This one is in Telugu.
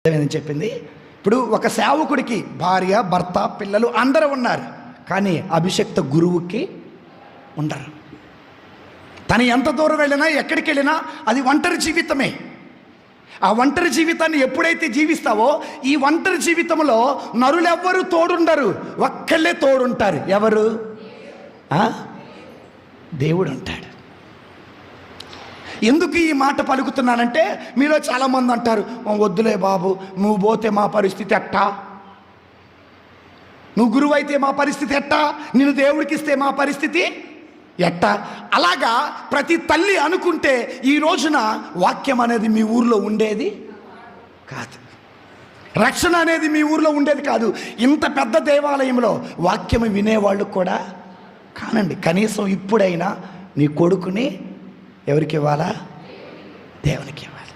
ఏమని చెప్పింది? ఇప్పుడు ఒక సేవకుడికి భార్య, భర్త, పిల్లలు అందరూ ఉన్నారు, కానీ అభిషక్త గురువుకి ఉండరు. తను ఎంత దూరం వెళ్ళినా, ఎక్కడికి వెళ్ళినా అది ఒంటరి జీవితమే. ఆ ఒంటరి జీవితాన్ని ఎప్పుడైతే జీవిస్తావో, ఈ ఒంటరి జీవితంలో నరులెవ్వరూ తోడుండరు, ఒక్కళ్ళే తోడుంటారు. ఎవరు? దేవుడు ఉంటాడు. ఎందుకు ఈ మాట పలుకుతున్నానంటే, మీలో చాలామంది అంటారు, వద్దులే బాబు, నువ్వు పోతే మా పరిస్థితి ఎట్టా, నువ్వు గురువు అయితే మా పరిస్థితి ఎట్టా, నేను దేవుడికి ఇస్తే మా పరిస్థితి ఎట్టా. అలాగా ప్రతి తల్లి అనుకుంటే ఈ రోజున వాక్యం అనేది మీ ఊర్లో ఉండేది కాదు, రక్షణ అనేది మీ ఊర్లో ఉండేది కాదు. ఇంత పెద్ద దేవాలయంలో వాక్యం వినేవాళ్ళు కూడా కానండి. కనీసం ఇప్పుడైనా నీ కొడుకుని ఎవరికి ఇవ్వాలా? దేవునికి ఇవ్వాలి.